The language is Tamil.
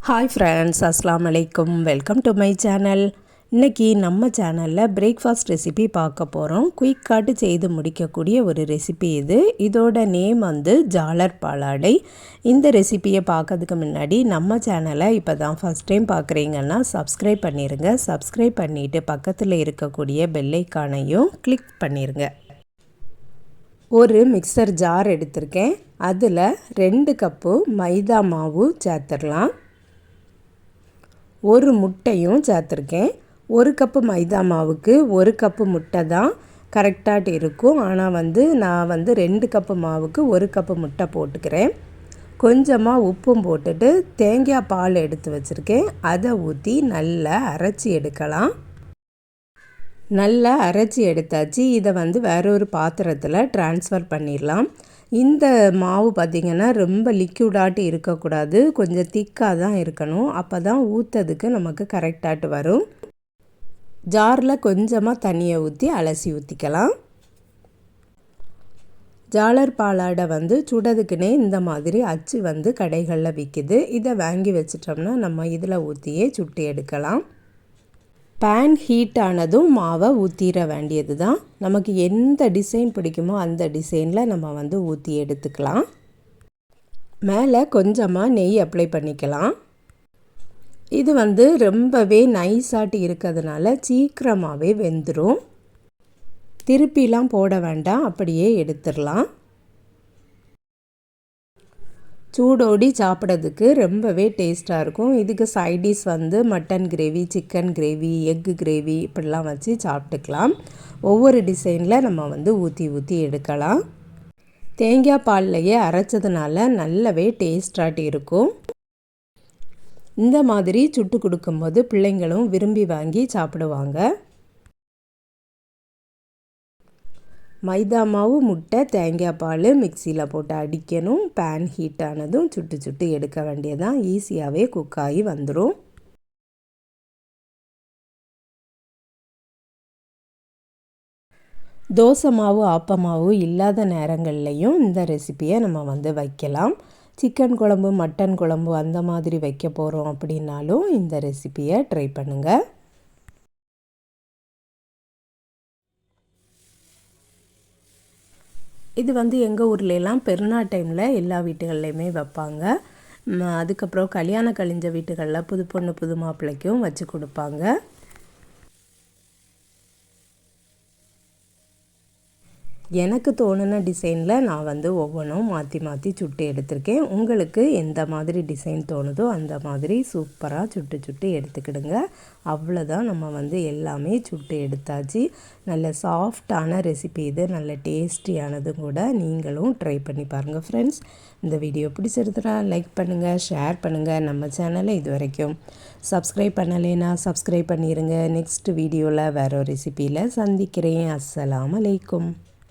ஹாய் ஃப்ரெண்ட்ஸ், அஸ்ஸலாமு அலைக்கும். Welcome to my channel. இன்றைக்கி நம்ம சேனலில் பிரேக்ஃபாஸ்ட் ரெசிபி பார்க்க போகிறோம். குயிக்காட்டு செய்து முடிக்கக்கூடிய ஒரு ரெசிபி இது. இதோட நேம் வந்து ஜாலர் பாலாடை. இந்த ரெசிபியை பார்க்கறதுக்கு முன்னாடி நம்ம சேனலை இப்போ தான் ஃபஸ்ட் டைம் பார்க்குறீங்கன்னா சப்ஸ்கிரைப் பண்ணிடுங்க. சப்ஸ்கிரைப் பண்ணிவிட்டு பக்கத்தில் இருக்கக்கூடிய பெல் ஐகானையும் கிளிக் பண்ணிடுங்க. ஒரு மிக்சர் ஜார் எடுத்திருக்கேன். அதில் 2 கப்பு மைதா மாவு சேர்த்துடலாம். ஒரு முட்டையும் சேர்த்துருக்கேன். 1 கப்பு மைதா மாவுக்கு 1 கப்பு முட்டை தான் கரெக்டாக இருக்கும். ஆனால் நான் 2 கப்பு மாவுக்கு 1 கப்பு முட்டை போட்டுக்கிறேன். கொஞ்சமாக உப்பும் போட்டுட்டு தேங்காய் பால் எடுத்து வச்சுருக்கேன். அதை ஊற்றி நல்லா அரைச்சி எடுக்கலாம். நல்லா அரைச்சி எடுத்தாச்சு. இதை வேறொரு பாத்திரத்தில் ட்ரான்ஸ்ஃபர் பண்ணிடலாம். இந்த மாவு பார்த்திங்கன்னா ரொம்ப லிக்யூடாட்டு இருக்கக்கூடாது, கொஞ்சம் திக்காக தான் இருக்கணும். அப்போ தான் ஊற்றதுக்கு நமக்கு கரெக்டாட்டு வரும். ஜாரில் கொஞ்சமாக தண்ணியை ஊற்றி அலசி ஊற்றிக்கலாம். ஜாலர் பாலாடை சுடதுக்குன்னே இந்த மாதிரி அச்சு கடைகளில் விற்கிது. இதை வாங்கி வச்சிட்டோம்னா நம்ம இதில் ஊற்றியே சுட்டு எடுக்கலாம். பேன் ஹீட் ஆனதும் மாவை ஊற்றிட வேண்டியது தான். நமக்கு எந்த டிசைன் பிடிக்குமோ அந்த டிசைனில் நம்ம ஊற்றி எடுத்துக்கலாம். மேலே கொஞ்சமாக நெய் அப்ளை பண்ணிக்கலாம். இது ரொம்பவே நைஸாட்டு இருக்கிறதுனால சீக்கிரமாகவே வெந்துடும். திருப்பிலாம் போட வேண்டாம், அப்படியே எடுத்துடலாம். சூடோடி சாப்பிட்றதுக்கு ரொம்பவே டேஸ்ட்டாக இருக்கும். இதுக்கு side dish mutton gravy, chicken gravy, egg gravy இப்படிலாம் வச்சு சாப்பிட்டுக்கலாம். ஒவ்வொரு டிசைனில் நம்ம ஊற்றி எடுக்கலாம். தேங்காய் பால்லையே அரைச்சதுனால நல்லாவே டேஸ்டாட்டு இருக்கும். இந்த மாதிரி சுட்டு கொடுக்கும்போது பிள்ளைங்களும் விரும்பி வாங்கி சாப்பிடுவாங்க. மைதா மாவு, முட்டை, தேங்காய் பால் மிக்சியில் போட்டு அடிக்கணும். பேன் ஹீட் ஆனதும் சுட்டு எடுக்க வேண்டியதான். ஈஸியாகவே குக் ஆகி வந்துடும். தோசை மாவு, ஆப்பமாவு இல்லாத நேரங்கள்லையும் இந்த ரெசிப்பியை நம்ம வைக்கலாம். சிக்கன் குழம்பு, மட்டன் குழம்பு அந்த மாதிரி வைக்க போகிறோம் அப்படின்னாலும் இந்த ரெசிப்பியை ட்ரை பண்ணுங்கள். இது எங்கள் ஊர்லெலாம் பெருநாள் டைமில் எல்லா வீட்டுகள்லையுமே வைப்பாங்க. அதுக்கப்புறம் கல்யாணம் கழிஞ்ச வீட்டுகளில் புது பொண்ணு புது மாப்பிள்ளைக்கும் வச்சு கொடுப்பாங்க. எனக்கு தோணுன டிசைனில் நான் ஒவ்வொன்றும் மாற்றி சுட்டு எடுத்திருக்கேன். உங்களுக்கு எந்த மாதிரி டிசைன் தோணுதோ அந்த மாதிரி சூப்பராக சுட்டு எடுத்துக்கிடுங்க. அவ்வளோதான், நம்ம எல்லாமே சுட்டு எடுத்தாச்சு. நல்ல சாஃப்டான ரெசிபி இது, நல்ல டேஸ்டியானதும் கூட. நீங்களும் ட்ரை பண்ணி பாருங்கள் ஃப்ரெண்ட்ஸ். இந்த வீடியோ பிடிச்சிருந்தா லைக் பண்ணுங்கள், ஷேர் பண்ணுங்கள். நம்ம சேனலை இது வரைக்கும் சப்ஸ்கிரைப் பண்ணலைன்னா சப்ஸ்கிரைப் பண்ணிடுங்க. நெக்ஸ்ட் வீடியோவில் வேறு ஒரு ரெசிப்பியில் சந்திக்கிறேன். அஸ்ஸலாமு அலைக்கும்.